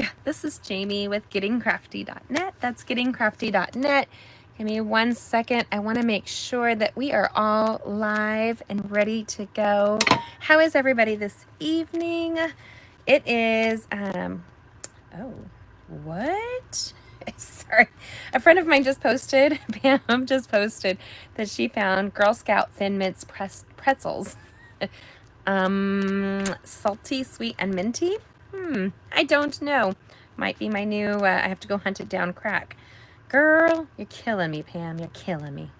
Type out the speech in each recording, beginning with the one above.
Hi, this is Jamie with gettingcrafty.net. That's gettingcrafty.net. Give me 1 second. I want to make sure that we are all live and ready to go. How is everybody this evening? It is, oh, what? Sorry. A friend of mine just posted, Pam just posted, that she found Girl Scout Thin Mints pretzels. Salty, sweet, and minty? I don't know. Might be my new, I have to go hunt it down crack. Girl, you're killing me, Pam. You're killing me.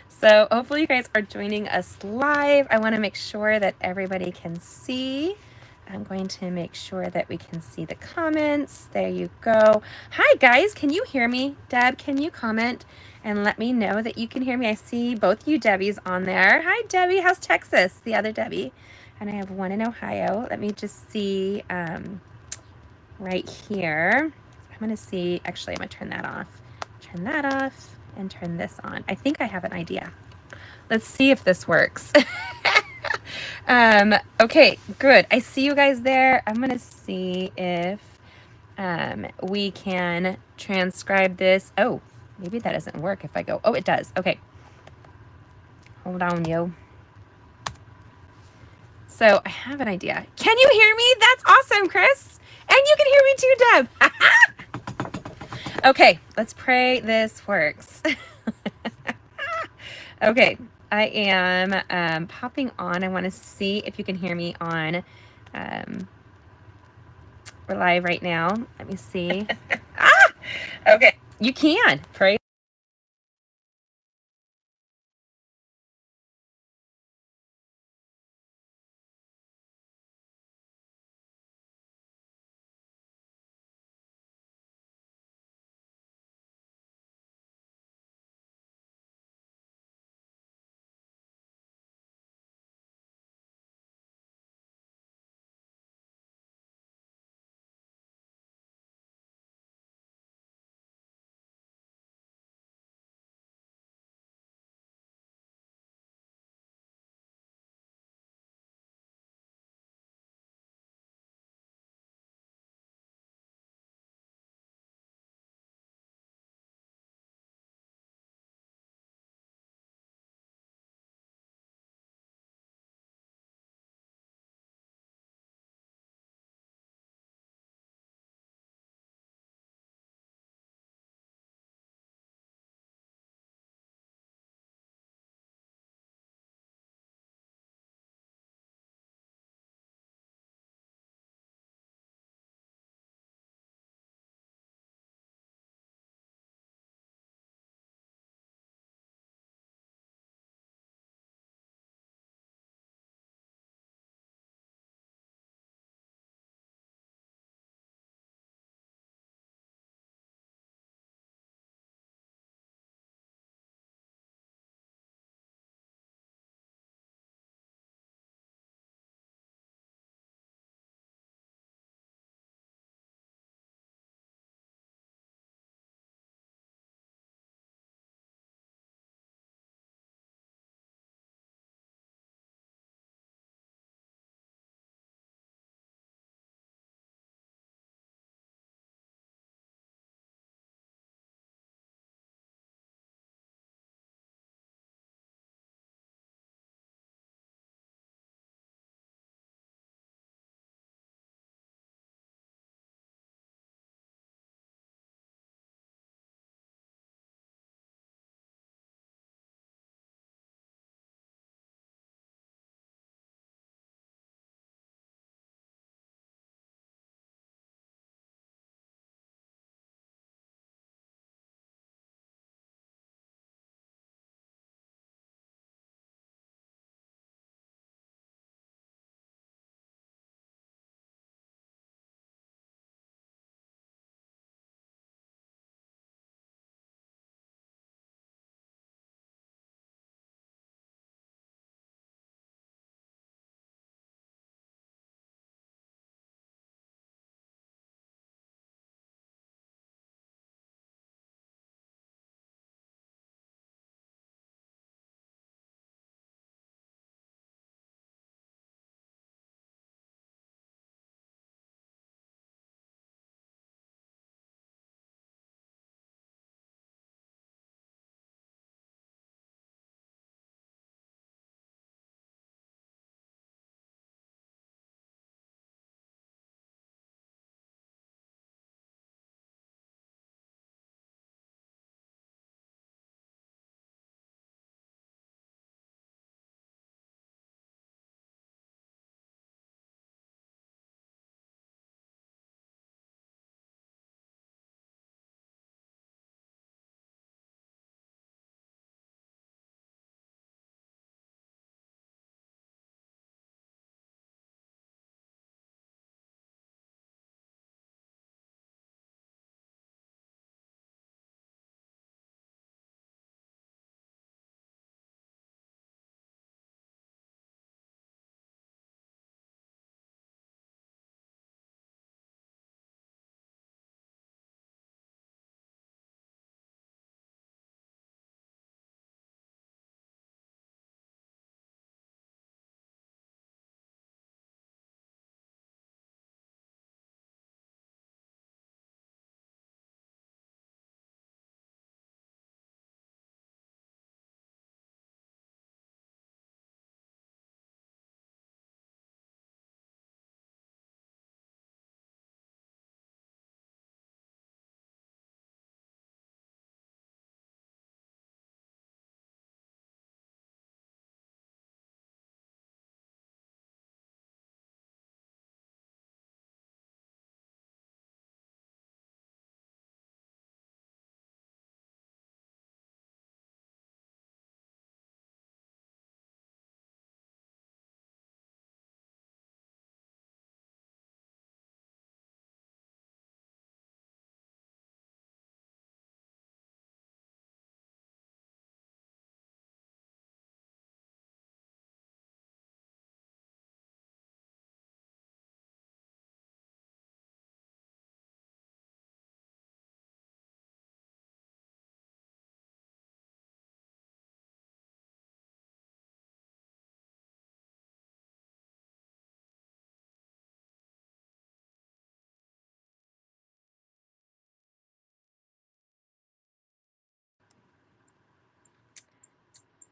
So hopefully you guys are joining us live. I want to make sure that everybody can see. I'm going to make sure that we can see the comments. There you go. Hi, guys. Can you hear me? Deb, can you comment and let me know that you can hear me? I see both you Debbies on there. Hi, Debbie. How's Texas? The other Debbie. And I have one in Ohio. Let me just see right here. I'm going to see. Actually, I'm going to turn that off. Turn that off and turn this on. I think I have an idea. Let's see if this works. Okay, good. I see you guys there. I'm gonna see if we can transcribe this. Oh, maybe that doesn't work if I go. Oh, it does. Okay. Hold on, yo. So I have an idea. Can you hear me? That's awesome, Chris. And you can hear me too, Deb. Okay, let's pray this works. Okay, I am popping on. I want to see if you can hear me on. We're live right now. Let me see. Okay, you can. Pray.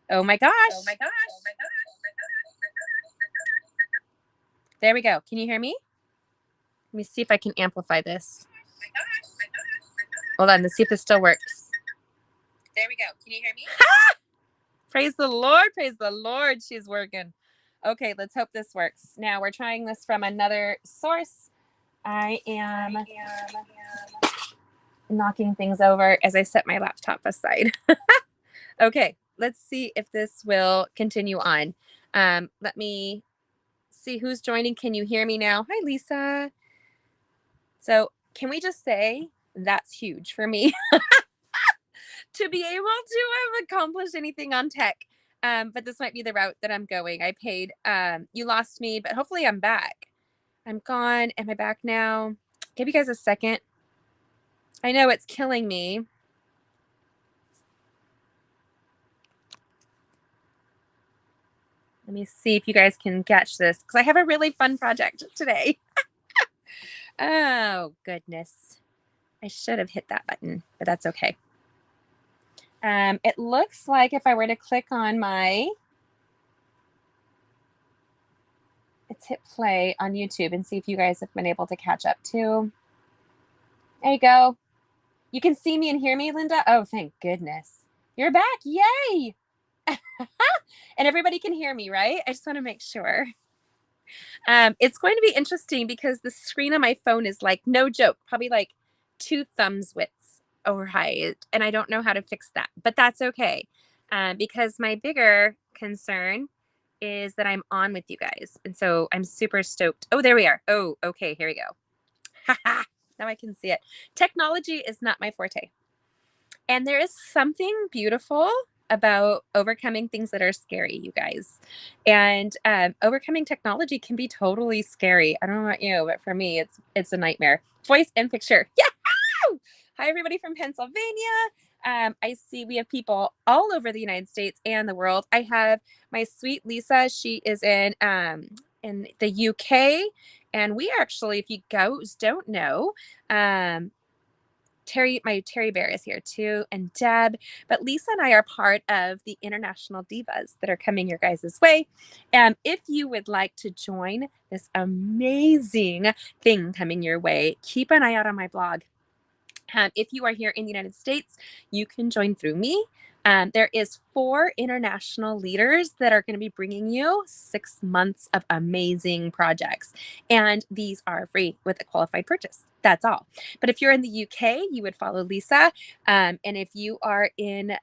Oh my gosh. There we go. Can you hear me? Let me see if I can amplify this. Hold on, let's see if this still works. There we go. Can you hear me? Ha! Praise the Lord. Praise the Lord. She's working. Okay, let's hope this works. Now we're trying this from another source. I am knocking things over as I set my laptop aside. Okay, let's see if this will continue on. Let me see who's joining. Can you hear me now? Hi, Lisa. So can we just say that's huge for me to be able to have accomplished anything on tech. But this might be the route that I'm going. I paid, you lost me, but hopefully I'm back. I'm gone. Am I back now? Give you guys a second. I know it's killing me. Let me see if you guys can catch this because I have a really fun project today. Oh, goodness. I should have hit that button, but that's okay. It looks like if I were to click on let's hit play on YouTube and see if you guys have been able to catch up too. There you go. You can see me and hear me, Linda? Oh, thank goodness. You're back. Yay. And everybody can hear me, right? I just want to make sure. It's going to be interesting because the screen on my phone is like, no joke, probably like 2 thumbs widths overheight. And I don't know how to fix that, but that's okay. Because my bigger concern is that I'm on with you guys. And so I'm super stoked. Oh, there we are. Oh, okay. Here we go. Now I can see it. Technology is not my forte. And there is something beautiful about overcoming things that are scary, you guys. And overcoming technology can be totally scary. I don't know about you, but for me, it's a nightmare. Voice and picture. Yahoo! Hi, everybody from Pennsylvania. I see we have people all over the United States and the world. I have my sweet Lisa. She is in the UK. And we actually, if you guys don't know, my Terry Bear is here too, and Deb. But Lisa and I are part of the international divas that are coming your guys' way. If you would like to join this amazing thing coming your way, keep an eye out on my blog. If you are here in the United States, you can join through me. There is 4 international leaders that are going to be bringing you 6 months of amazing projects. And these are free with a qualified purchase. That's all. But if you're in the UK, you would follow Lisa. And if you are in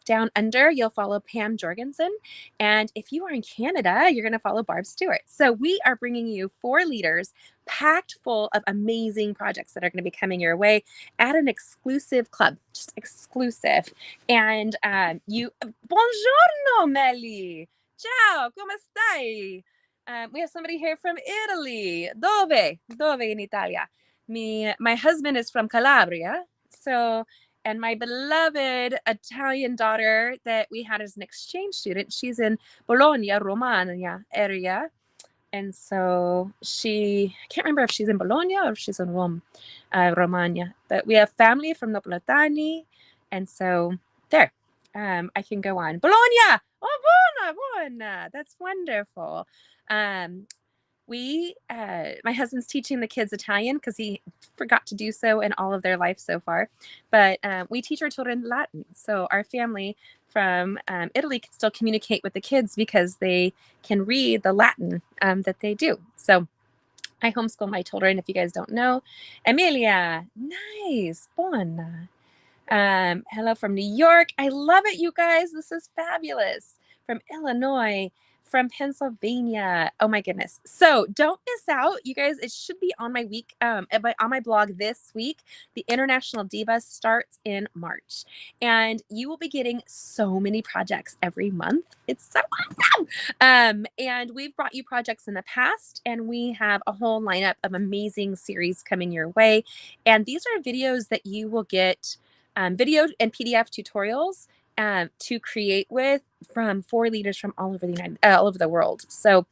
down under, you'll follow Pam Jorgensen. And if you are in Canada, you're going to follow Barb Stewart. So we are bringing you 4 leaders packed full of amazing projects that are going to be coming your way at an exclusive club, just exclusive. And buongiorno, Meli. Ciao, come stai? We have somebody here from Italy. Dove in Italia? My husband is from Calabria. So, and my beloved Italian daughter that we had as an exchange student, she's in Bologna, Romagna area. And so I can't remember if she's in Bologna or if she's in Romagna. But we have family from Napoletani. And so there, I can go on. Bologna! Oh, buona. That's wonderful. My husband's teaching the kids Italian because he forgot to do so in all of their life so far. But we teach our children Latin. So our family from Italy can still communicate with the kids because they can read the Latin that they do. So I homeschool my children, if you guys don't know. Emilia, nice, buona. Hello from New York. I love it, you guys. This is fabulous. From Illinois, from Pennsylvania. Oh my goodness. So don't miss out, you guys. It should be on my on my blog this week. The International Divas starts in March, and you will be getting so many projects every month. It's so awesome. And we've brought you projects in the past, and we have a whole lineup of amazing series coming your way. And these are videos that you will get video and PDF tutorials to create with from 4 leaders from all over the world. So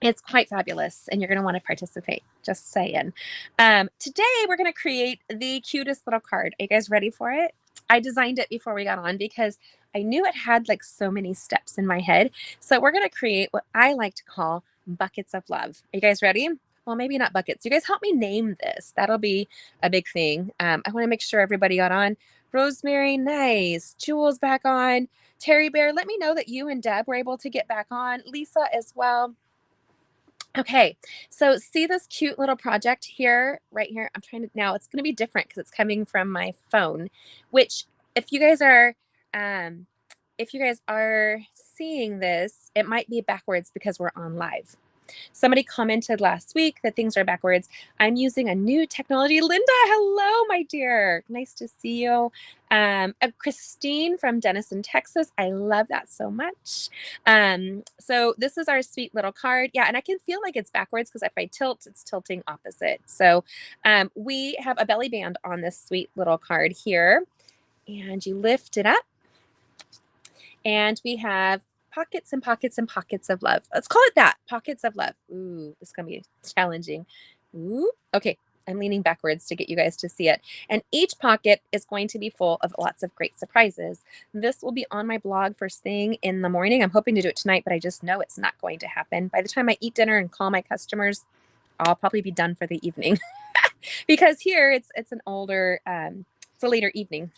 it's quite fabulous, and you're going to want to participate. Just saying. Today we're going to create the cutest little card. Are you guys ready for it? I designed it before we got on because I knew it had like so many steps in my head. So we're going to create what I like to call buckets of love. Are you guys ready? Well, maybe not buckets. You guys help me name this. That'll be a big thing. I want to make sure everybody got on. Rosemary, nice. Jules back on. Terry Bear, let me know that you and Deb were able to get back on. Lisa as well. Okay, so see this cute little project here, right here? I'm trying to, now it's going to be different because it's coming from my phone, which if you guys are, if you guys are seeing this, it might be backwards because we're on live. Somebody commented last week that things are backwards. I'm using a new technology. Linda, hello, my dear. Nice to see you. Christine from Denison, Texas. I love that so much. So this is our sweet little card. Yeah, and I can feel like it's backwards because if I tilt, it's tilting opposite. So we have a belly band on this sweet little card here. And you lift it up. And we have pockets and pockets and pockets of love. Let's call it that. Pockets of love. Ooh, this is going to be challenging. Ooh, okay. I'm leaning backwards to get you guys to see it. And each pocket is going to be full of lots of great surprises. This will be on my blog first thing in the morning. I'm hoping to do it tonight, but I just know it's not going to happen. By the time I eat dinner and call my customers, I'll probably be done for the evening. Because here it's an older, it's a later evening.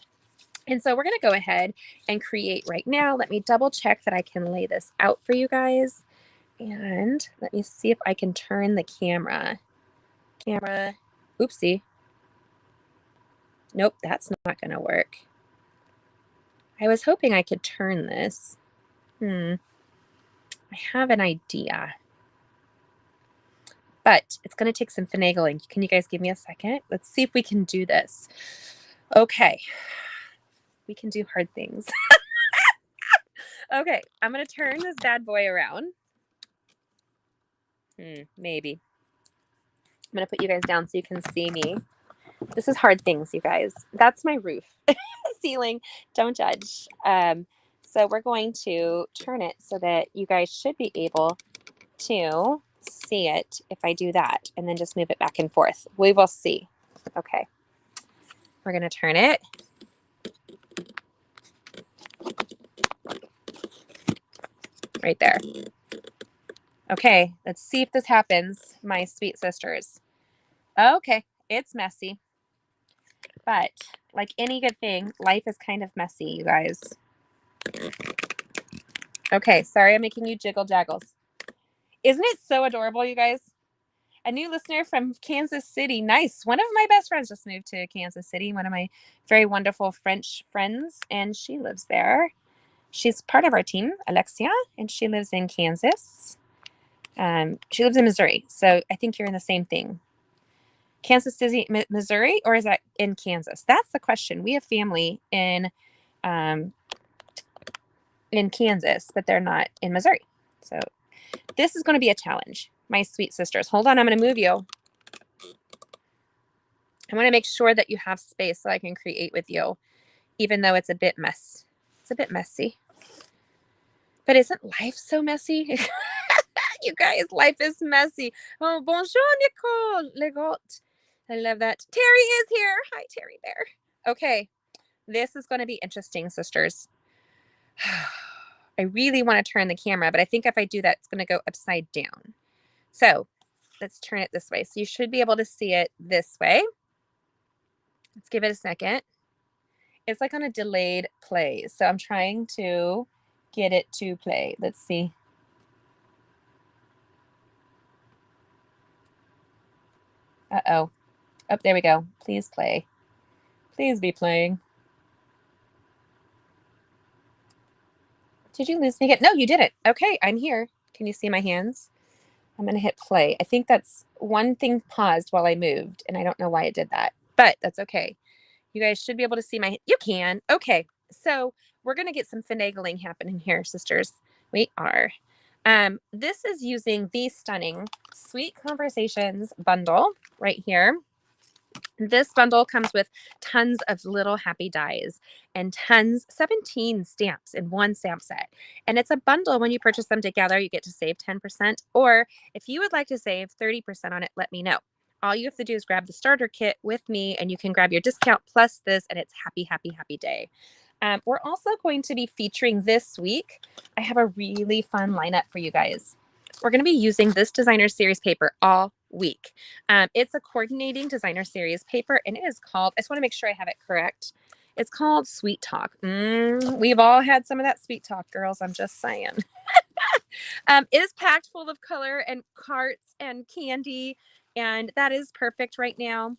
And so we're going to go ahead and create right now. Let me double check that I can lay this out for you guys. And let me see if I can turn the camera. Oopsie. Nope, that's not going to work. I was hoping I could turn this. I have an idea. But it's going to take some finagling. Can you guys give me a second? Let's see if we can do this. Okay. We can do hard things. Okay, I'm going to turn this bad boy around. Maybe. I'm going to put you guys down so you can see me. This is hard things, you guys. That's my roof. Ceiling. Don't judge. So we're going to turn it so that you guys should be able to see it if I do that, and then just move it back and forth. We will see. Okay. We're going to turn it. Right there. Okay, let's see if this happens, my sweet sisters. Okay, it's messy. But like any good thing, life is kind of messy, you guys. Okay, sorry I'm making you jiggle jaggles. Isn't it so adorable, you guys? A new listener from Kansas City. Nice. One of my best friends just moved to Kansas City, one of my very wonderful French friends, and she lives there. She's part of our team, Alexia, and she lives in Kansas. She lives in Missouri, so I think you're in the same thing. Kansas City, Missouri, or is that in Kansas? That's the question. We have family in Kansas, but they're not in Missouri. So this is going to be a challenge, my sweet sisters. Hold on, I'm going to move you. I want to make sure that you have space so I can create with you, even though it's a bit messy. But isn't life so messy? You guys, life is messy. Oh, bonjour, Nicole. Legot. I love that. Terry is here. Hi, Terry Bear. Okay, this is going to be interesting, sisters. I really want to turn the camera, but I think if I do that, it's going to go upside down. So let's turn it this way. So you should be able to see it this way. Let's give it a second. It's like on a delayed play. So I'm trying to get it to play. Let's see. Uh-oh. Oh, there we go. Please play. Please be playing. Did you lose me again? No, you didn't. Okay, I'm here. Can you see my hands? I'm going to hit play. I think that's one thing paused while I moved, and I don't know why it did that, but that's okay. You guys should be able to see my, you can. Okay, so we're going to get some finagling happening here, sisters. We are. This is using the stunning Sweet Conversations bundle right here. This bundle comes with tons of little happy dies and 17 stamps in one stamp set. And it's a bundle. When you purchase them together, you get to save 10%. Or if you would like to save 30% on it, let me know. All you have to do is grab the starter kit with me and you can grab your discount plus this, and it's happy, happy, happy day. We're also going to be featuring this week. I have a really fun lineup for you guys. We're going to be using this designer series paper all week. It's a coordinating designer series paper, and it is called, I just want to make sure I have it correct. It's called Sweet Talk. We've all had some of that sweet talk, girls. I'm just saying. It is packed full of color and carts and candy, and that is perfect right now.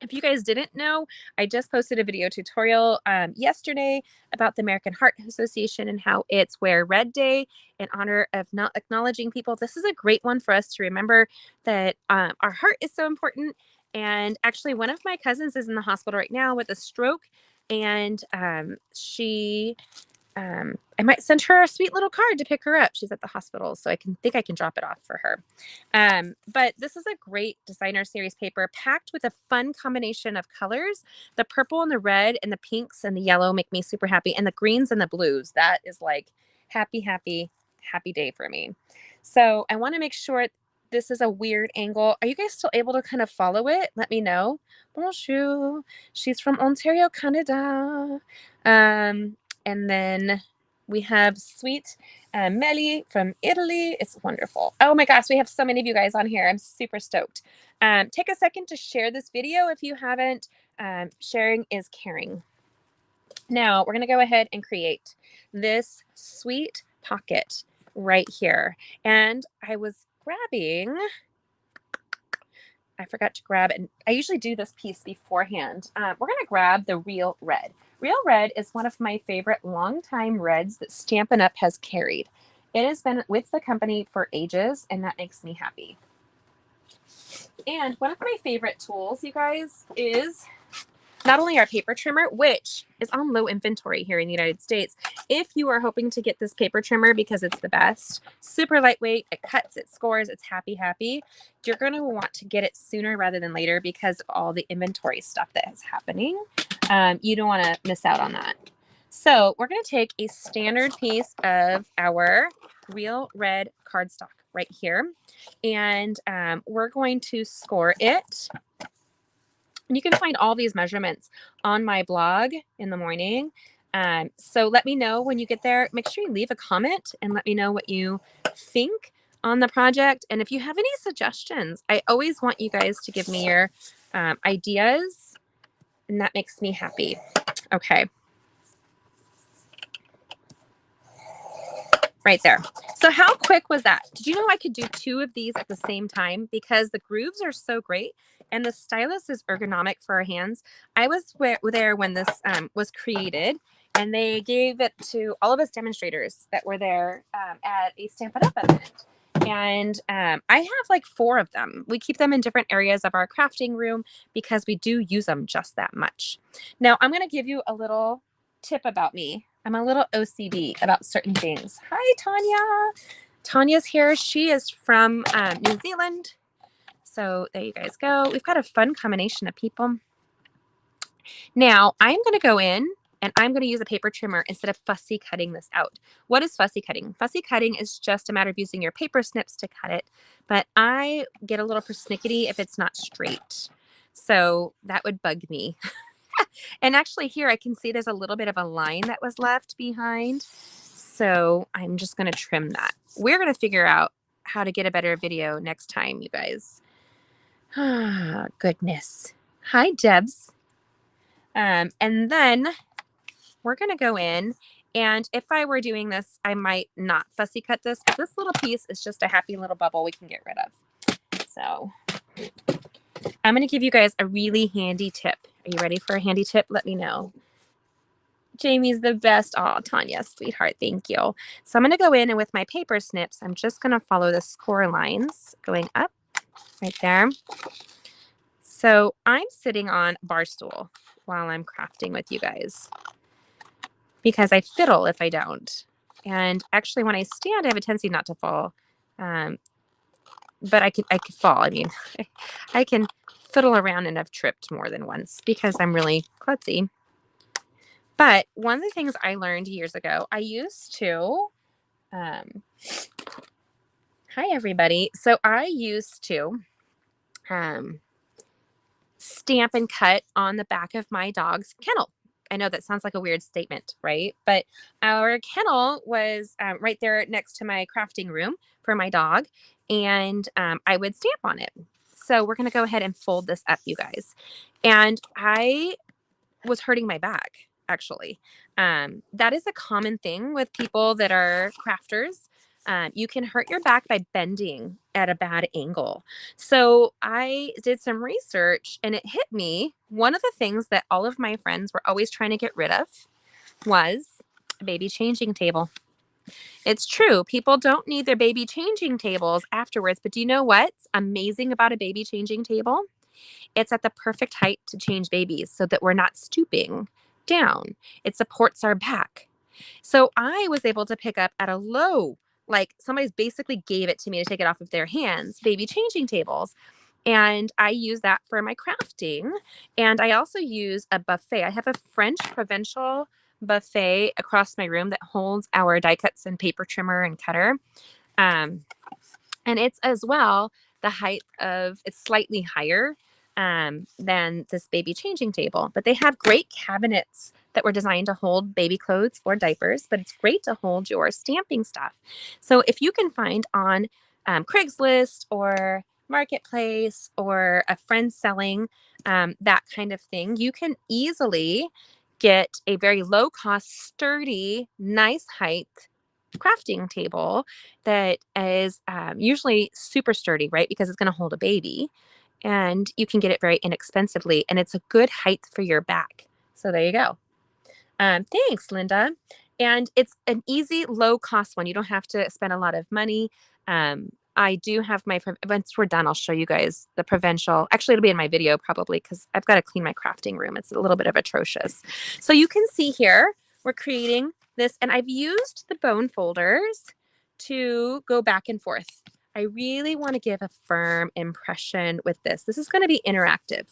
If you guys didn't know, I just posted a video tutorial yesterday about the American Heart Association and how it's Wear Red Day in honor of not acknowledging people. This is a great one for us to remember that our heart is so important. And actually, one of my cousins is in the hospital right now with a stroke, and I might send her a sweet little card to pick her up. She's at the hospital, so I can drop it off for her. But this is a great designer series paper packed with a fun combination of colors. The purple and the red and the pinks and the yellow make me super happy. And the greens and the blues, that is like happy, happy, happy day for me. So I want to make sure this is a weird angle. Are you guys still able to kind of follow it? Let me know. Bonjour. She's from Ontario, Canada. And then we have sweet Melly from Italy. It's wonderful. Oh my gosh, we have so many of you guys on here. I'm super stoked. Take a second to share this video if you haven't. Sharing is caring. Now we're going to go ahead and create this sweet pocket right here. And I was grabbing, I forgot to grab, and I usually do this piece beforehand. We're going to grab the Real Red. Real Red is one of my favorite longtime reds that Stampin' Up! Has carried. It has been with the company for ages, and that makes me happy. And one of my favorite tools, you guys, is not only our paper trimmer, which is on low inventory here in the United States. If you are hoping to get this paper trimmer because it's the best, super lightweight, it cuts, it scores, it's happy, happy, you're going to want to get it sooner rather than later because of all the inventory stuff that is happening. You don't want to miss out on that. So we're going to take a standard piece of our Real Red cardstock right here, and we're going to score it. And you can find all these measurements on my blog in the morning. So let me know when you get there. Make sure you leave a comment and let me know what you think on the project. And if you have any suggestions, I always want you guys to give me your ideas, and that makes me happy. Okay. Right there. So how quick was that? Did you know I could do 2 of these at the same time because the grooves are so great and the stylus is ergonomic for our hands? I was there when this was created, and they gave it to all of us demonstrators that were there at a Stampin' Up! Event. And I have like 4 of them. We keep them in different areas of our crafting room because we do use them just that much. Now I'm going to give you a little tip about me. I'm a little OCD about certain things. Hi, Tanya. Tanya's here. She is from New Zealand. So there you guys go. We've got a fun combination of people. Now I'm going to go in and I'm going to use a paper trimmer instead of fussy cutting this out. What is fussy cutting? Fussy cutting is just a matter of using your paper snips to cut it. But I get a little persnickety if it's not straight. So that would bug me. And actually here I can see there's a little bit of a line that was left behind. So I'm just going to trim that. We're going to figure out how to get a better video next time, you guys. Ah, goodness. Hi, Debs. And then we're going to go in, and if I were doing this, I might not fussy cut this. But this little piece is just a happy little bubble we can get rid of. So I'm going to give you guys a really handy tip. Are you ready for a handy tip? Let me know. Jamie's the best. Oh, Tanya, sweetheart, thank you. So I'm going to go in, and with my paper snips, I'm just going to follow the score lines going up right there. So I'm sitting on a bar stool while I'm crafting with you guys because I fiddle if I don't. And actually, when I stand, I have a tendency not to fall. But I could fall. I mean, I can fiddle around, and I've tripped more than once because I'm really klutzy. But one of the things I learned years ago, I used to, hi everybody. So I used to stamp and cut on the back of my dog's kennel I know that sounds like a weird statement, right? But our kennel was right there next to my crafting room for my dog, and I would stamp on it. So we're going to go ahead and fold this up, you guys. And I was hurting my back, actually. That is a common thing with people that are crafters. You can hurt your back by bending at a bad angle. So I did some research and it hit me. One of the things that all of my friends were always trying to get rid of was a baby changing table. It's true. People don't need their baby changing tables afterwards. But do you know what's amazing about a baby changing table? It's at the perfect height to change babies so that we're not stooping down. It supports our back. So I was able to pick up at a low, like somebody's basically gave it to me to take it off of their hands, baby changing tables. And I use that for my crafting. And I also use a buffet. I have a French provincial buffet across my room that holds our die cuts and paper trimmer and cutter. Um, and it's as well the height of, it's slightly higher than this baby changing table. But they have great cabinets that were designed to hold baby clothes or diapers, but it's great to hold your stamping stuff. So if you can find on Craigslist or Marketplace or a friend selling that kind of thing, you can easily get a very low cost, sturdy, nice height crafting table that is usually super sturdy, right? Because it's going to hold a baby and you can get it very inexpensively and it's a good height for your back. So there you go. Thanks, Linda. And it's an easy, low cost one. You don't have to spend a lot of money. I do have my, once we're done, I'll show you guys the provincial. Actually, it'll be in my video probably because I've got to clean my crafting room. It's a little bit of atrocious. So you can see here, we're creating this, and I've used the bone folders to go back and forth. I really want to give a firm impression with this. This is going to be interactive.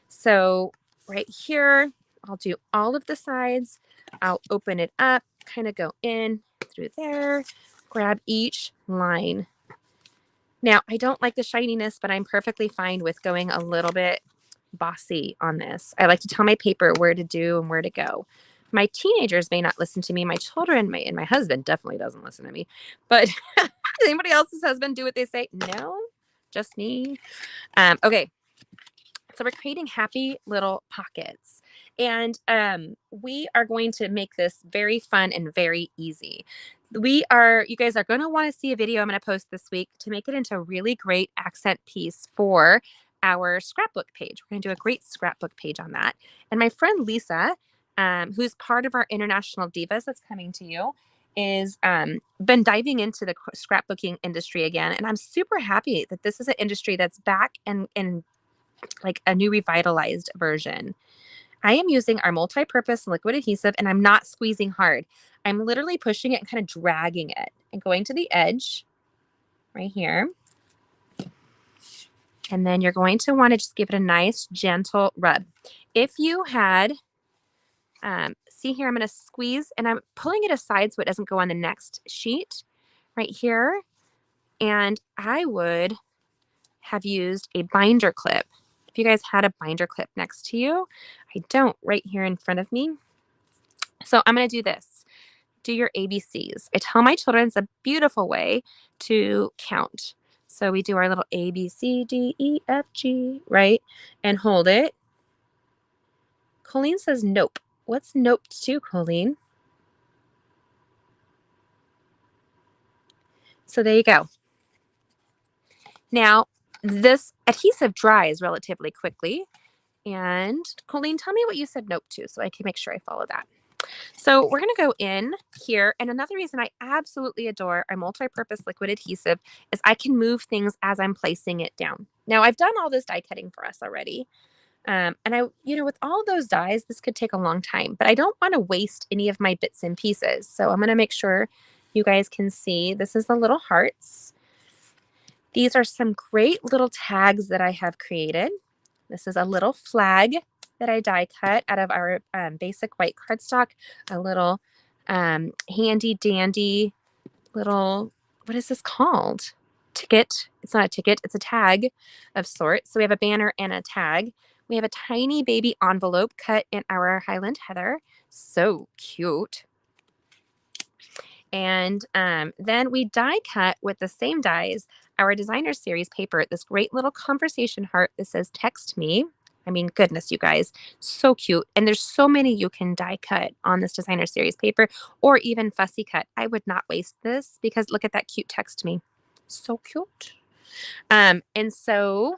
So right here, I'll do all of the sides. I'll open it up, kind of go in through there, grab each line. Now, I don't like the shininess, but I'm perfectly fine with going a little bit bossy on this. I like to tell my paper where to do and where to go. My teenagers may not listen to me. My children may, and my husband definitely doesn't listen to me. But does anybody else's husband do what they say? No, just me. Okay. So we're creating happy little pockets. And we are going to make this very fun and very easy. You guys are going to want to see a video I'm going to post this week to make it into a really great accent piece for our scrapbook page. We're going to do a great scrapbook page on that. And my friend Lisa, who's part of our International Divas that's coming to you, is been diving into the scrapbooking industry again. And I'm super happy that this is an industry that's back and like a new revitalized version. I am using our multi-purpose liquid adhesive and I'm not squeezing hard. I'm literally pushing it and kind of dragging it and going to the edge right here. And then you're going to want to just give it a nice gentle rub. If you had, see here, I'm going to squeeze and I'm pulling it aside so it doesn't go on the next sheet right here. And I would have used a binder clip. If you guys had a binder clip next to you, I don't right here in front of me. So I'm going to do this. Do your ABCs. I tell my children it's a beautiful way to count. So we do our little A, B, C, D, E, F, G, right? And hold it. Colleen says nope. What's nope to, Colleen? So there you go. Now, this adhesive dries relatively quickly. And Colleen, tell me what you said nope to so I can make sure I follow that. So we're going to go in here. And another reason I absolutely adore our multi-purpose liquid adhesive is I can move things as I'm placing it down. Now I've done all this die cutting for us already. And with all those dies, this could take a long time, but I don't want to waste any of my bits and pieces. So I'm going to make sure you guys can see this is the little hearts. These are some great little tags that I have created. This is a little flag that I die cut out of our basic white cardstock, a little handy dandy little, what is this called? Ticket. It's not a ticket, it's a tag of sorts. So we have a banner and a tag We have a tiny baby envelope cut in our Highland Heather. So cute. And then we die cut with the same dies our designer series paper, this great little conversation heart that says text me. I mean, goodness, you guys, so cute. And there's so many you can die cut on this designer series paper or even fussy cut. I would not waste this because look at that cute text me. So cute. And so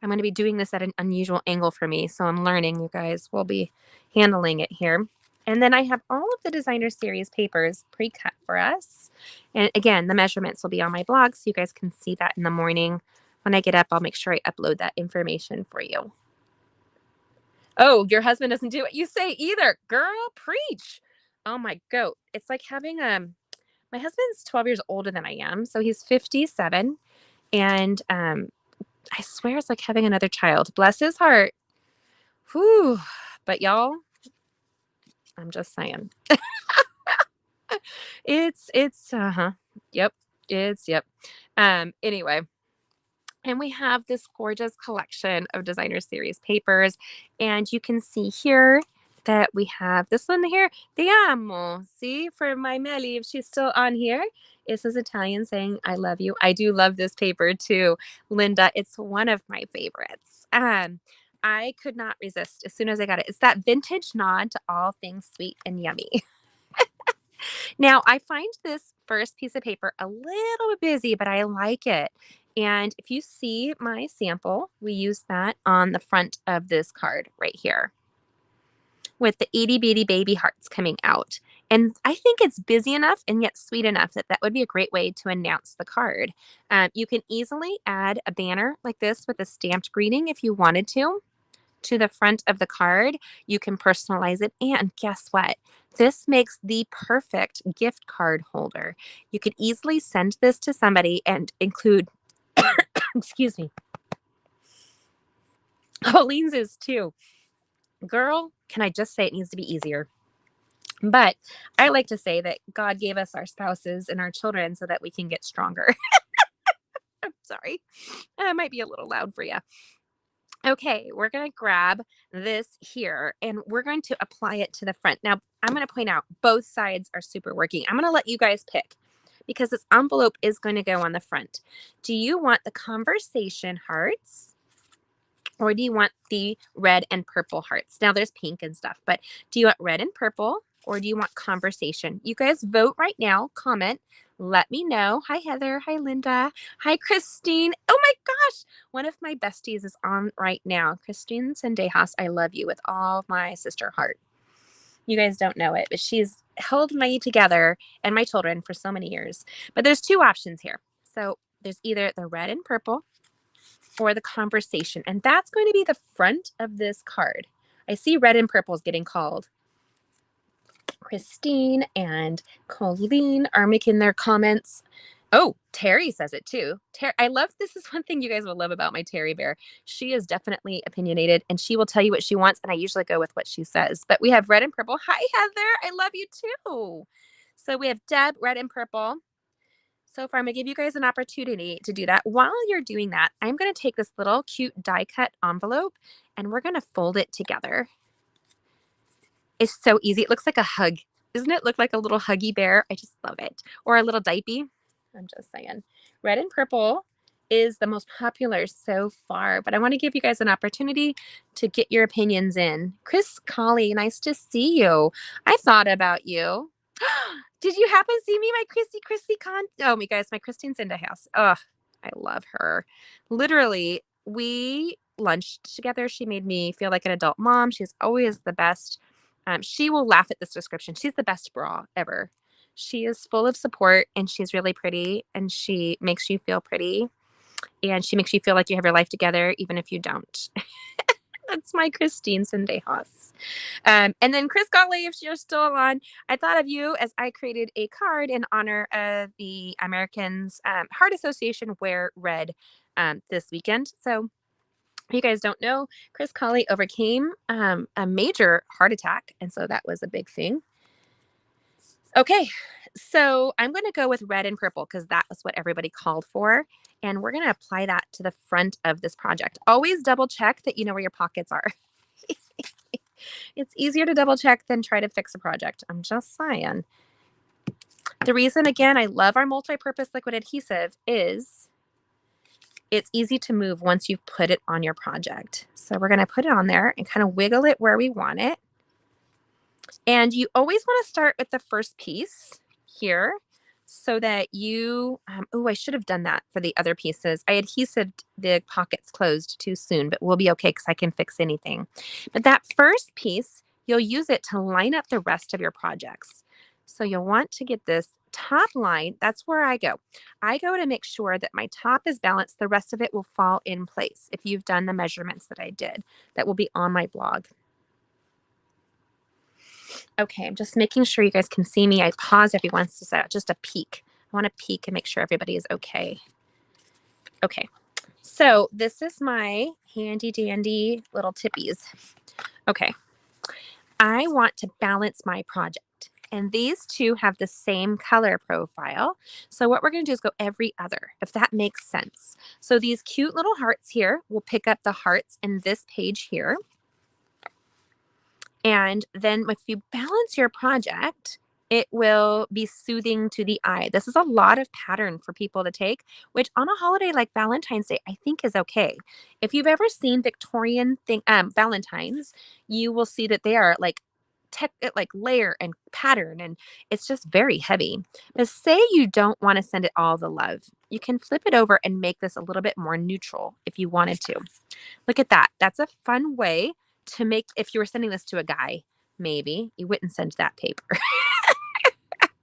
I'm going to be doing this at an unusual angle for me. So I'm learning, you guys. We'll be handling it here. And then I have all of the designer series papers pre-cut for us. And again, the measurements will be on my blog so you guys can see that in the morning. When I get up, I'll make sure I upload that information for you. Oh, your husband doesn't do what you say either. Girl, preach. Oh my goat. It's like having my husband's 12 years older than I am. So he's 57. And I swear it's like having another child. Bless his heart. Whew. But y'all, I'm just saying. It's yep. Yep. Anyway, and we have this gorgeous collection of designer series papers. And you can see here that we have this one here, Ti amo. See, for my Melly, if she's still on here, it says Italian saying, I love you. I do love this paper too, Linda. It's one of my favorites. I could not resist as soon as I got it. It's that vintage nod to all things sweet and yummy. Now, I find this first piece of paper a little bit busy, but I like it. And if you see my sample, we use that on the front of this card right here with the itty bitty baby hearts coming out. And I think it's busy enough and yet sweet enough that that would be a great way to announce the card. You can easily add a banner like this with a stamped greeting if you wanted to the front of the card. You can personalize it. And guess what? This makes the perfect gift card holder. You could easily send this to somebody and include, excuse me, Colleen's is too. Girl, can I just say it needs to be easier? But I like to say that God gave us our spouses and our children so that we can get stronger. I'm sorry. That might be a little loud for you. Okay, we're going to grab this here and we're going to apply it to the front. Now, I'm going to point out both sides are super working. I'm going to let you guys pick because this envelope is going to go on the front. Do you want the conversation hearts or do you want the red and purple hearts? Now, there's pink and stuff, but do you want red and purple or do you want conversation? You guys vote right now. Comment. Let me know. Hi, Heather. Hi, Linda. Hi, Christine. Oh my gosh. One of my besties is on right now. Christine Sendejas, I love you with all my sister heart. You guys don't know it, but she's held me together and my children for so many years. But there's two options here. So there's either the red and purple or the conversation. And that's going to be the front of this card. I see red and purple is getting called. Christine and Colleen are making their comments. Oh, Terry says it too. I love, this is one thing you guys will love about my Terry bear. She is definitely opinionated and she will tell you what she wants. And I usually go with what she says, but we have red and purple. Hi, Heather. I love you too. So we have Deb, red and purple. So far, I'm going to give you guys an opportunity to do that. While you're doing that, I'm going to take this little cute die cut envelope and we're going to fold it together. It's so easy. It looks like a hug. Doesn't it look like a little huggy bear? I just love it. Or a little diaper. I'm just saying. Red and purple is the most popular so far, but I want to give you guys an opportunity to get your opinions in. Chris Colley, nice to see you. I thought about you. Did you happen to see me, my Chrissy Con? Oh, my guys, my Christine Cinderhouse. Oh, I love her. Literally, we lunched together. She made me feel like an adult mom. She's always the best. She will laugh at this description. She's the best bra ever. She is full of support and she's really pretty and she makes you feel pretty and she makes you feel like you have your life together even if you don't. That's my Christine Sendejas. And then Chris Gottlieb, if you're still on, I thought of you as I created a card in honor of the Americans Heart Association Wear Red this weekend. So you guys don't know, Chris Colley overcame a major heart attack. And so that was a big thing. Okay, so I'm going to go with red and purple because that was what everybody called for. And we're going to apply that to the front of this project. Always double check that you know where your pockets are. It's easier to double check than try to fix a project. I'm just saying. The reason, again, I love our multi-purpose liquid adhesive is it's easy to move once you've put it on your project. So we're going to put it on there and kind of wiggle it where we want it. And you always want to start with the first piece here so that you, oh, I should have done that for the other pieces. I adhesived the pockets closed too soon, but we'll be okay because I can fix anything. But that first piece, you'll use it to line up the rest of your projects. So you'll want to get this top line. That's where I go. I go to make sure that my top is balanced. The rest of it will fall in place. If you've done the measurements that I did, that will be on my blog. Okay, I'm just making sure you guys can see me. I pause every once in a while, just a peek. I want to peek and make sure everybody is okay. Okay, so this is my handy dandy little tippies. Okay, I want to balance my project. And these two have the same color profile. So what we're going to do is go every other, if that makes sense. So these cute little hearts here, we'll pick up the hearts in this page here. And then if you balance your project, it will be soothing to the eye. This is a lot of pattern for people to take, which on a holiday like Valentine's Day, I think is okay. If you've ever seen Victorian Valentines, you will see that they are like layer and pattern, and it's just very heavy. But say you don't want to send it all the love, you can flip it over and make this a little bit more neutral if you wanted to. Look at that. That's a fun way to make, if you were sending this to a guy, maybe you wouldn't send that paper.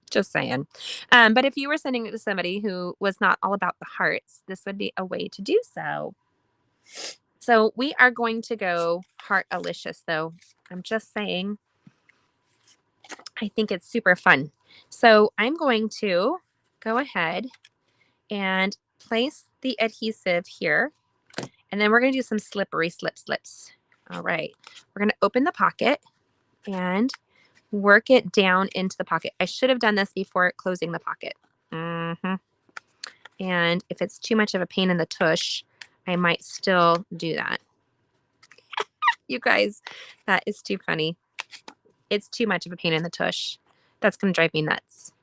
Just saying. But if you were sending it to somebody who was not all about the hearts, this would be a way to do so. So we are going to go Heart-alicious though. I'm just saying, I think it's super fun. So I'm going to go ahead and place the adhesive here. And then we're going to do some slippery slips. All right, we're going to open the pocket and work it down into the pocket. I should have done this before closing the pocket. And if it's too much of a pain in the tush, I might still do that. You guys, that is too funny. It's too much of a pain in the tush. That's going to drive me nuts.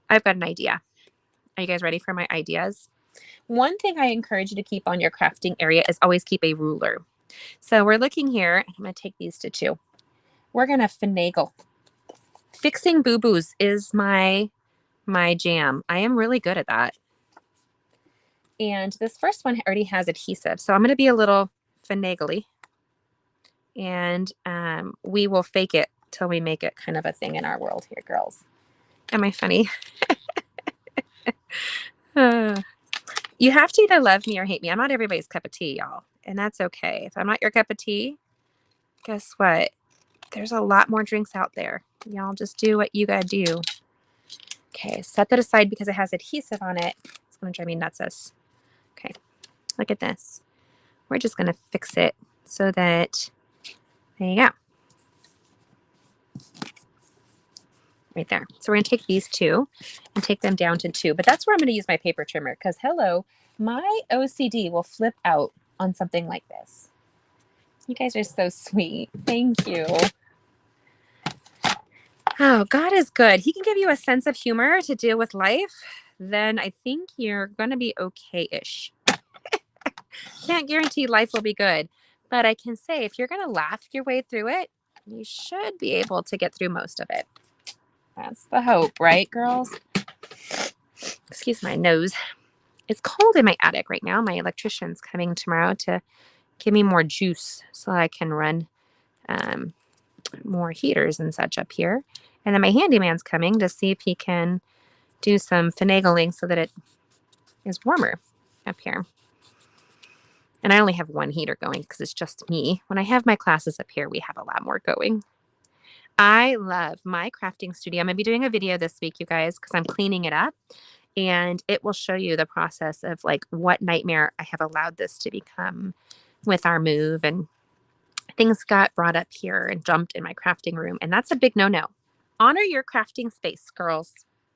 I've got an idea. Are you guys ready for my ideas? One thing I encourage you to keep on your crafting area is always keep a ruler. So we're looking here. I'm going to take these to 2. We're going to finagle. Fixing boo-boos is my jam. I am really good at that. And this first one already has adhesive, so I'm going to be a little finagly. And we will fake it till we make it kind of a thing in our world here, girls. Am I funny? You have to either love me or hate me. I'm not everybody's cup of tea, y'all. And that's okay. If I'm not your cup of tea, guess what? There's a lot more drinks out there. Y'all just do what you gotta do. Okay, set that aside because it has adhesive on it. It's gonna drive me nuts. Okay, look at this. We're just gonna fix it so that, there you go. Right there. So we're going to take these 2 and take them down to 2. But that's where I'm going to use my paper trimmer because, hello, my OCD will flip out on something like this. You guys are so sweet. Thank you. Oh, God is good. He can give you a sense of humor to deal with life. Then I think you're going to be okay-ish. Can't guarantee life will be good. But I can say if you're going to laugh your way through it, you should be able to get through most of it. That's the hope, right, girls? Excuse my nose. It's cold in my attic right now. My electrician's coming tomorrow to give me more juice so I can run more heaters and such up here. And then my handyman's coming to see if he can do some finagling so that it is warmer up here. And I only have one heater going because it's just me. When I have my classes up here, we have a lot more going. I love my crafting studio. I'm going to be doing a video this week, you guys, because I'm cleaning it up. And it will show you the process of like what nightmare I have allowed this to become with our move. And things got brought up here and dumped in my crafting room. And that's a big no-no. Honor your crafting space, girls.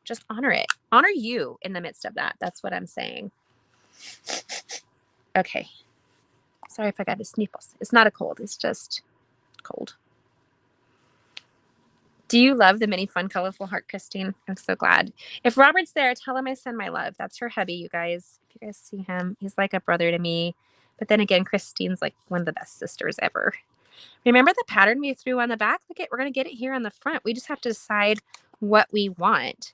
Just honor it. Honor you in the midst of that. That's what I'm saying. Okay. Sorry if I got a sneezes. It's not a cold. It's just cold. Do you love the mini fun, colorful heart, Christine? I'm so glad. If Robert's there, tell him I send my love. That's her hubby, you guys. If you guys see him, he's like a brother to me. But then again, Christine's like one of the best sisters ever. Remember the pattern we threw on the back? Look at, we're going to get it here on the front. We just have to decide what we want.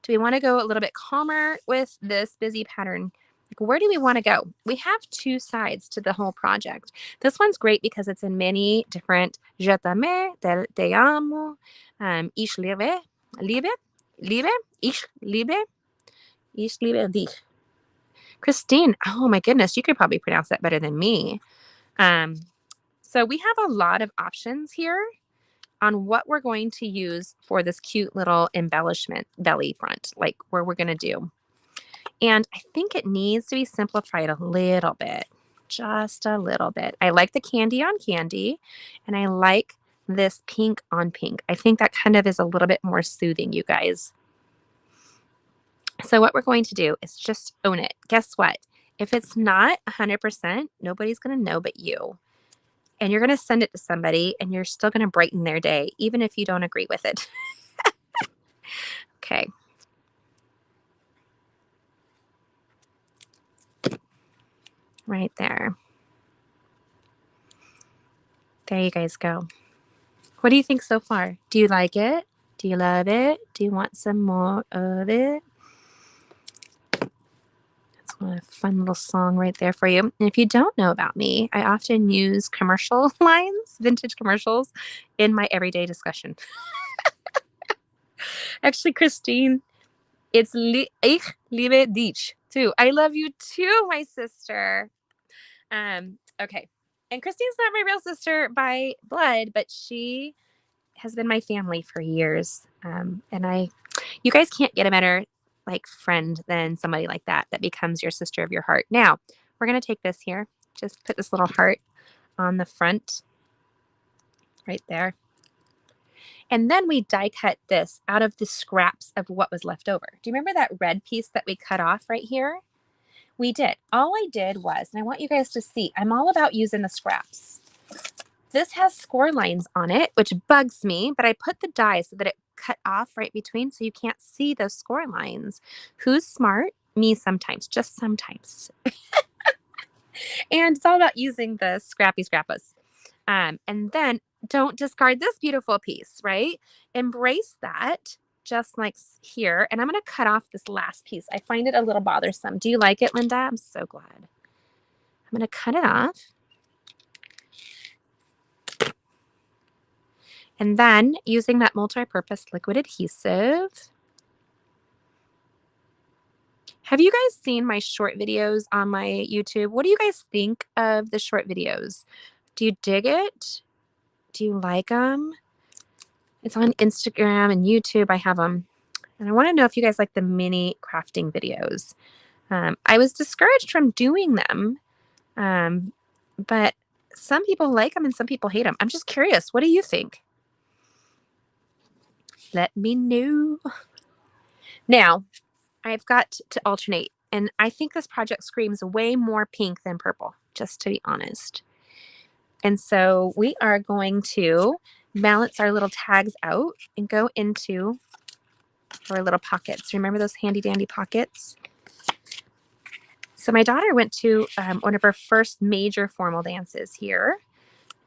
Do we want to go a little bit calmer with this busy pattern? Like, where do we want to go? We have two sides to the whole project. This one's great because it's in many different je t'aime, te amo, ich liebe, ich liebe dich. Christine, oh my goodness, you could probably pronounce that better than me. So we have a lot of options here on what we're going to use for this cute little embellishment belly front, like where we're going to do. And I think it needs to be simplified a little bit, just a little bit. I like the candy on candy, and I like this pink on pink. I think that kind of is a little bit more soothing, you guys. So what we're going to do is just own it. Guess what? If it's not 100%, nobody's going to know but you. And you're going to send it to somebody, and you're still going to brighten their day, even if you don't agree with it. Okay. Right there. There you guys go. What do you think so far? Do you like it? Do you love it? Do you want some more of it? That's a fun little song right there for you. And if you don't know about me, I often use commercial lines, vintage commercials, in my everyday discussion. Actually, Christine, it's ich liebe dich too. I love you too, my sister. Okay. And Christine's not my real sister by blood, but she has been my family for years. And you guys can't get a better like friend than somebody like that becomes your sister of your heart. Now, we're going to take this here. Just put this little heart on the front right there. And then we die cut this out of the scraps of what was left over. Do you remember that red piece that we cut off right here? We did. All I did was, and I want you guys to see, I'm all about using the scraps. This has score lines on it, which bugs me, but I put the die so that it cut off right between so you can't see those score lines. Who's smart? Me sometimes, just sometimes. And it's all about using the scrappy scrappas. And then don't discard this beautiful piece, right? Embrace that, just like here. And I'm going to cut off this last piece. I find it a little bothersome. Do you like it, Linda? I'm so glad. I'm going to cut it off. And then using that multi-purpose liquid adhesive. Have you guys seen my short videos on my YouTube? What do you guys think of the short videos? Do you dig it? Do you like them? It's on Instagram and YouTube. I have them. And I want to know if you guys like the mini crafting videos. I was discouraged from doing them, but some people like them and some people hate them. I'm just curious. What do you think? Let me know. Now, I've got to alternate, and I think this project screams way more pink than purple, just to be honest. And so we are going to balance our little tags out and go into our little pockets. Remember those handy dandy pockets? So my daughter went to one of her first major formal dances here.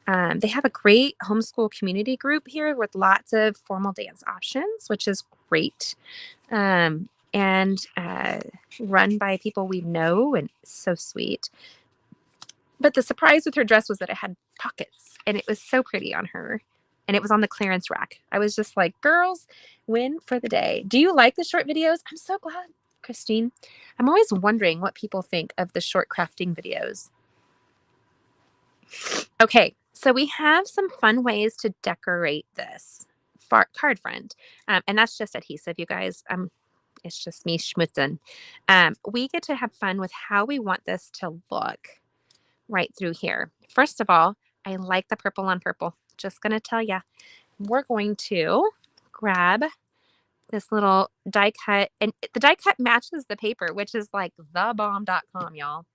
They have a great homeschool community group here with lots of formal dance options, which is great. And run by people we know, and so sweet. But the surprise with her dress was that it had pockets, and it was so pretty on her. And it was on the clearance rack. I was just like, girls, win for the day. Do you like the short videos? I'm so glad, Christine. I'm always wondering what people think of the short crafting videos. Okay, so we have some fun ways to decorate this card front. And that's just adhesive, you guys. It's just me schmutzing. We get to have fun with how we want this to look right through here. First of all, I like the purple on purple. Just going to tell you, we're going to grab this little die cut, and the die cut matches the paper, which is like thebomb.com, y'all.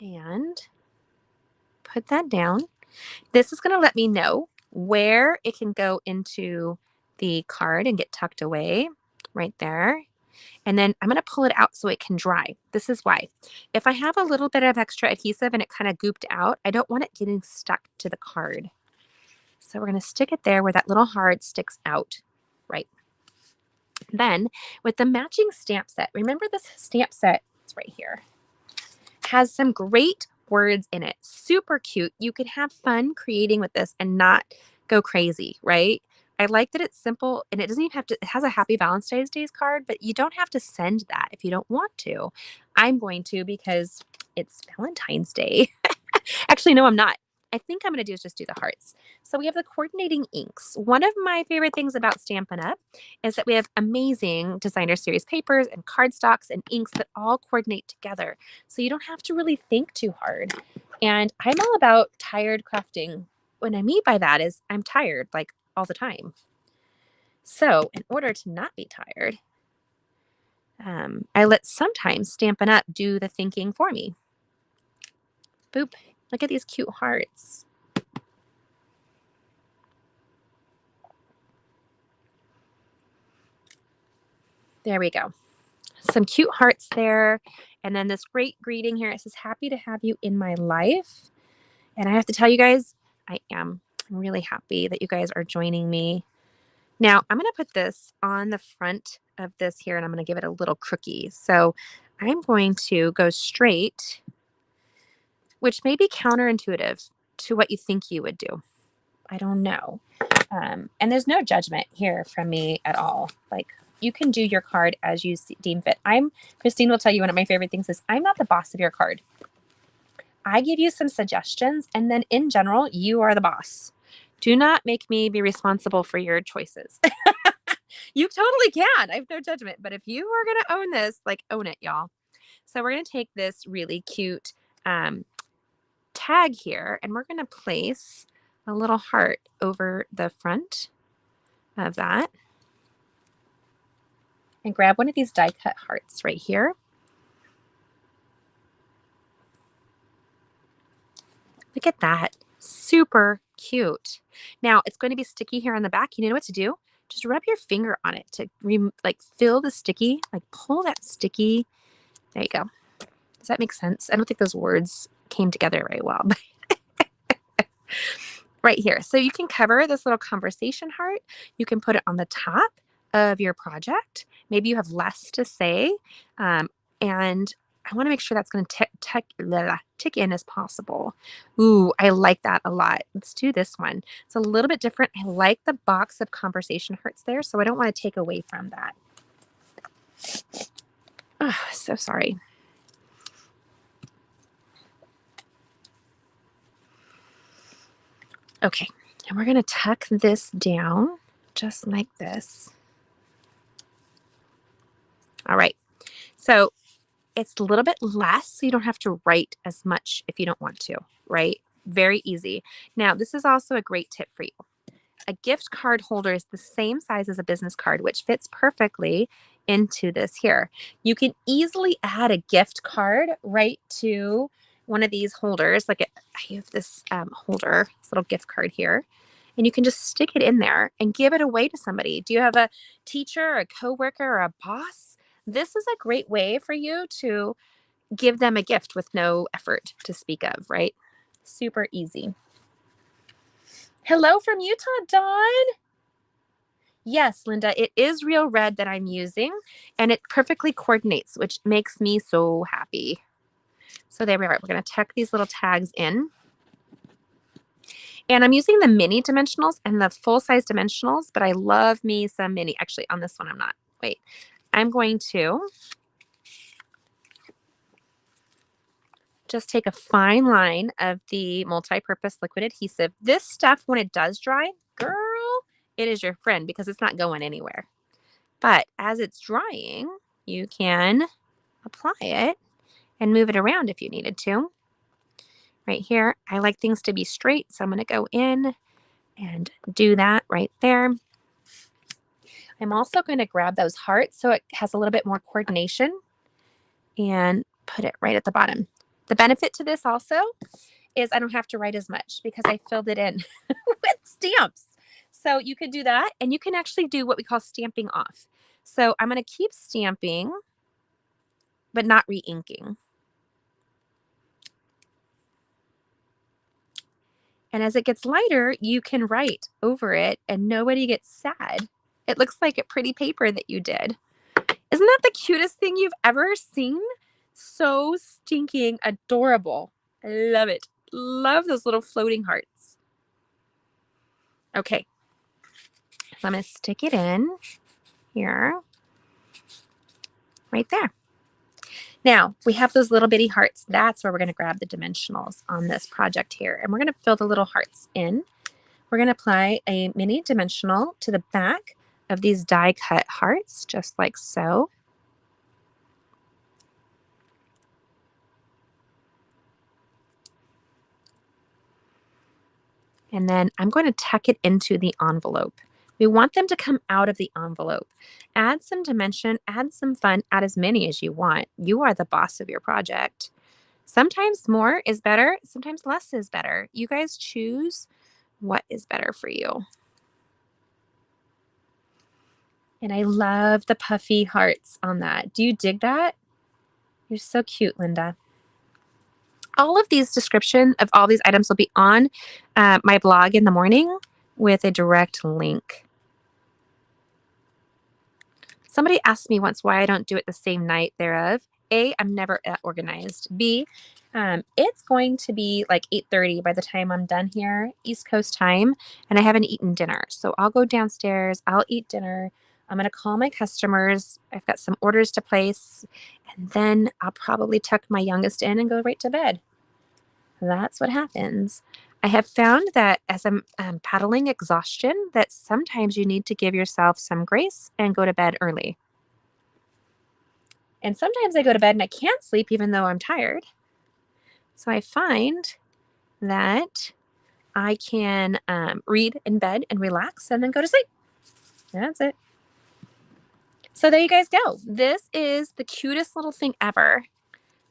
And put that down. This is going to let me know where it can go into the card and get tucked away right there. And then I'm going to pull it out so it can dry. This is why. If I have a little bit of extra adhesive and it kind of gooped out, I don't want it getting stuck to the card. So we're going to stick it there where that little heart sticks out, right? Then with the matching stamp set, remember this stamp set, it's right here, has some great words in it. Super cute. You could have fun creating with this and not go crazy, right? I like that it's simple and it doesn't even have to, it has a happy Valentine's Day card, but you don't have to send that if you don't want to. I'm going to because it's Valentine's Day. Actually, no, I'm not. I think I'm going to do is just do the hearts. So we have the coordinating inks. One of my favorite things about Stampin' Up! Is that we have amazing designer series papers and cardstocks and inks that all coordinate together. So you don't have to really think too hard. And I'm all about tired crafting. What I mean by that is I'm tired like all the time. So in order to not be tired, I let sometimes Stampin' Up! Do the thinking for me. Boop. Look at these cute hearts. There we go. Some cute hearts there. And then this great greeting here. It says, happy to have you in my life. And I have to tell you guys, I'm really happy that you guys are joining me. Now, I'm going to put this on the front of this here, and I'm going to give it a little crookie. So I'm going to go straight, which may be counterintuitive to what you think you would do. I don't know. And there's no judgment here from me at all. Like, you can do your card as you deem fit. Christine will tell you one of my favorite things is I'm not the boss of your card. I give you some suggestions, and then in general, you are the boss. Do not make me be responsible for your choices. You totally can. I have no judgment. But if you are going to own this, like, own it, y'all. So we're going to take this really cute tag here, and we're going to place a little heart over the front of that. And grab one of these die cut hearts right here. Look at that. Super cute. Now it's going to be sticky here on the back. You know what to do? Just rub your finger on it to fill the sticky, like pull that sticky. There you go. Does that make sense? I don't think those words came together very well. Right here. So you can cover this little conversation heart. You can put it on the top of your project. Maybe you have less to say. And I want to make sure that's going to tick in as possible. Ooh, I like that a lot. Let's do this one. It's a little bit different. I like the box of conversation hearts there, so I don't want to take away from that. Oh, so sorry. Okay, and we're going to tuck this down just like this. All right, so it's a little bit less, so you don't have to write as much if you don't want to, right? Very easy. Now, this is also a great tip for you. A gift card holder is the same size as a business card, which fits perfectly into this here. You can easily add a gift card right to one of these holders. Like I have this holder, this little gift card here, and you can just stick it in there and give it away to somebody. Do you have a teacher, a coworker, or a boss? This is a great way for you to give them a gift with no effort to speak of, right? Super easy. Hello from Utah, Dawn. Yes, Linda, it is real red that I'm using, and it perfectly coordinates, which makes me so happy. So there we are. We're going to tuck these little tags in. And I'm using the mini dimensionals and the full-size dimensionals, but I love me some mini. Actually, on this one, I'm not. Wait. I'm going to just take a fine line of the multi-purpose liquid adhesive. This stuff, when it does dry, girl, it is your friend because it's not going anywhere. But as it's drying, you can apply it and move it around if you needed to. Right here, I like things to be straight, so I'm going to go in and do that right there. I'm also going to grab those hearts so it has a little bit more coordination and put it right at the bottom. The benefit to this also is I don't have to write as much because I filled it in with stamps. So you could do that, and you can actually do what we call stamping off. So I'm going to keep stamping, but not re-inking. And as it gets lighter, you can write over it and nobody gets sad. It looks like a pretty paper that you did. Isn't that the cutest thing you've ever seen? So stinking adorable. I love it. Love those little floating hearts. Okay, so I'm going to stick it in here, right there. Now, we have those little bitty hearts. That's where we're going to grab the dimensionals on this project here. And we're going to fill the little hearts in. We're going to apply a mini dimensional to the back of these die cut hearts, just like so. And then I'm going to tuck it into the envelope. We want them to come out of the envelope. Add some dimension, add some fun, add as many as you want. You are the boss of your project. Sometimes more is better, sometimes less is better. You guys choose what is better for you. And I love the puffy hearts on that. Do you dig that? You're so cute, Linda. All of these description of all these items will be on my blog in the morning with a direct link. Somebody asked me once why I don't do it the same night thereof. A, I'm never that organized. B, it's going to be like 8:30 by the time I'm done here, East Coast time, and I haven't eaten dinner. So I'll go downstairs, I'll eat dinner. I'm going to call my customers. I've got some orders to place, and then I'll probably tuck my youngest in and go right to bed. That's what happens. I have found that as I'm battling exhaustion, that sometimes you need to give yourself some grace and go to bed early. And sometimes I go to bed and I can't sleep even though I'm tired. So I find that I can read in bed and relax and then go to sleep. That's it. So there you guys go. This is the cutest little thing ever.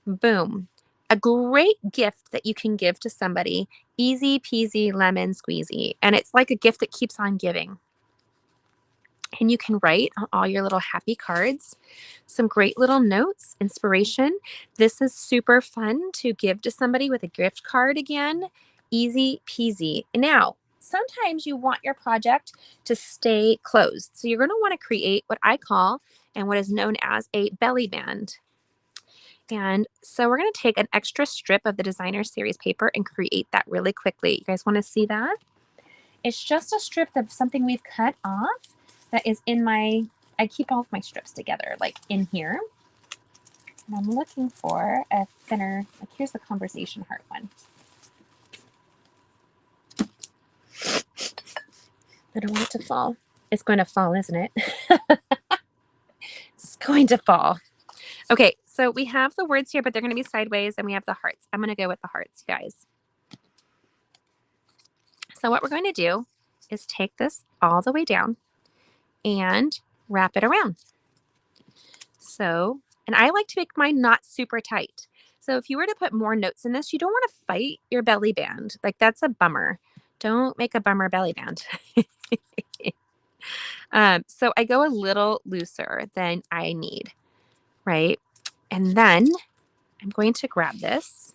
Boom. A great gift that you can give to somebody. Easy peasy lemon squeezy. And it's like a gift that keeps on giving. And you can write on all your little happy cards some great little notes, inspiration. This is super fun to give to somebody with a gift card again. Easy peasy. Now, sometimes you want your project to stay closed. So you're going to want to create what I call and what is known as a belly band. And so we're going to take an extra strip of the designer series paper and create that really quickly. You guys want to see that? It's just a strip of something we've cut off that is in my, I keep all of my strips together, like in here. And I'm looking for a thinner, like here's the conversation heart one. I don't want it to fall. It's going to fall, isn't it? It's going to fall. Okay, so we have the words here, but they're going to be sideways, and we have the hearts. I'm going to go with the hearts, guys. So what we're going to do is take this all the way down and wrap it around. So, and I like to make mine not super tight. So if you were to put more notes in this, you don't want to fight your belly band. Like that's a bummer. Don't make a bummer belly band. So I go a little looser than I need, right? And then I'm going to grab this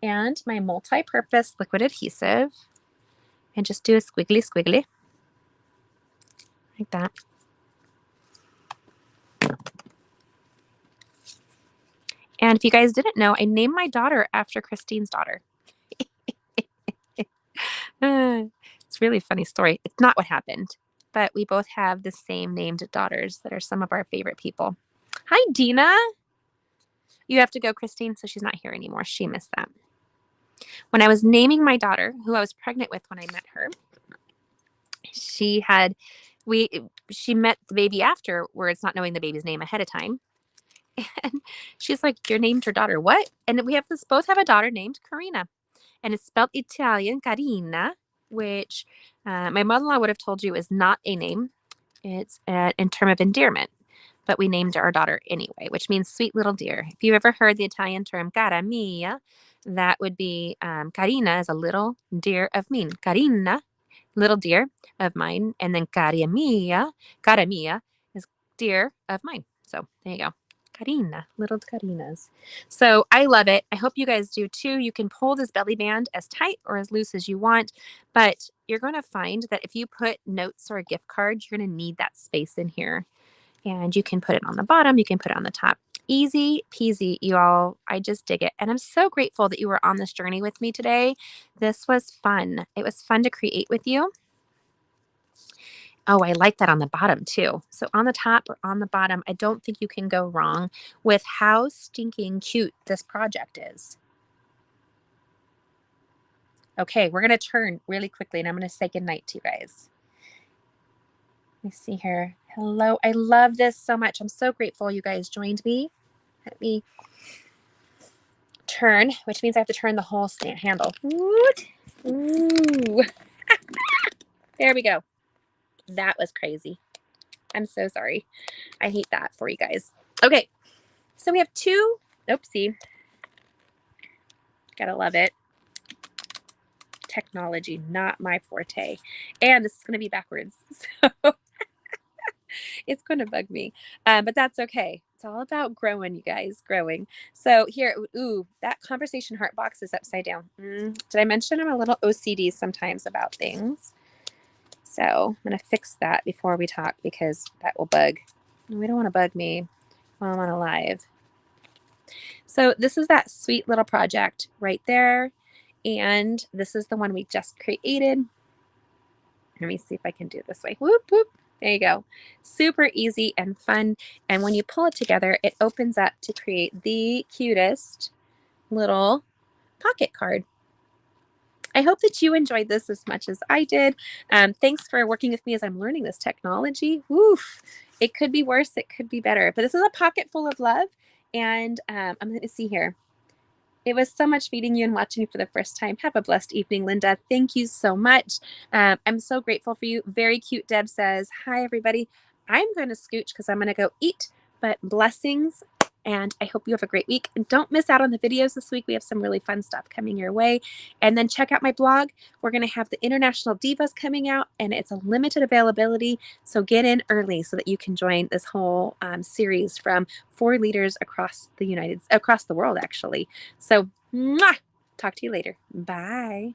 and my multi-purpose liquid adhesive and just do a squiggly squiggly like that. And if you guys didn't know, I named my daughter after Christine's daughter. It's a really funny story. It's not what happened, but we both have the same named daughters that are some of our favorite people. Hi, Dina. You have to go, Christine, so she's not here anymore. She missed that. When I was naming my daughter, who I was pregnant with when I met her, she met the baby afterwards, not knowing the baby's name ahead of time. And she's like, "You named your daughter what?" And we both have a daughter named Karina. And it's spelled Italian, Carina, which my mother-in-law would have told you is not a name. It's in term of endearment, but we named our daughter anyway, which means sweet little dear. If you ever heard the Italian term cara mia, that would be carina is a little dear of mine. Carina, little dear of mine, and then cara mia is dear of mine. So there you go. Carina, little Carinas. So I love it. I hope you guys do too. You can pull this belly band as tight or as loose as you want, but you're going to find that if you put notes or a gift card, you're going to need that space in here. And you can put it on the bottom, you can put it on the top. Easy peasy, you all. I just dig it. And I'm so grateful that you were on this journey with me today. This was fun. It was fun to create with you. Oh, I like that on the bottom too. So on the top or on the bottom, I don't think you can go wrong with how stinking cute this project is. Okay, we're going to turn really quickly and I'm going to say goodnight to you guys. Let me see here. Hello. I love this so much. I'm so grateful you guys joined me. Let me turn, which means I have to turn the whole stand handle. Ooh. There we go. That was crazy. I'm so sorry. I hate that for you guys. Okay. So we have two. Oopsie. Gotta love it. Technology, not my forte. And this is going to be backwards. So it's going to bug me. But that's okay. It's all about growing, you guys, growing. So here, ooh, that conversation heart box is upside down. Did I mention I'm a little OCD sometimes about things? So I'm going to fix that before we talk because that will bug. We don't want to bug me while I'm on a live. So this is that sweet little project right there. And this is the one we just created. Let me see if I can do it this way. Whoop, whoop. There you go. Super easy and fun. And when you pull it together, it opens up to create the cutest little pocket card. I hope that you enjoyed this as much as I did. Thanks for working with me as I'm learning this technology. Woof. It could be worse. It could be better. But this is a pocket full of love. And I'm going to see here. It was so much meeting you and watching you for the first time. Have a blessed evening, Linda. Thank you so much. I'm so grateful for you. Very cute. Deb says, hi, everybody. I'm going to scooch because I'm going to go eat, but blessings. And I hope you have a great week. And don't miss out on the videos this week. We have some really fun stuff coming your way. And then check out my blog. We're going to have the International Divas coming out, and it's a limited availability. So get in early so that you can join this whole series from 4 leaders across the world, actually. So, mwah! Talk to you later. Bye.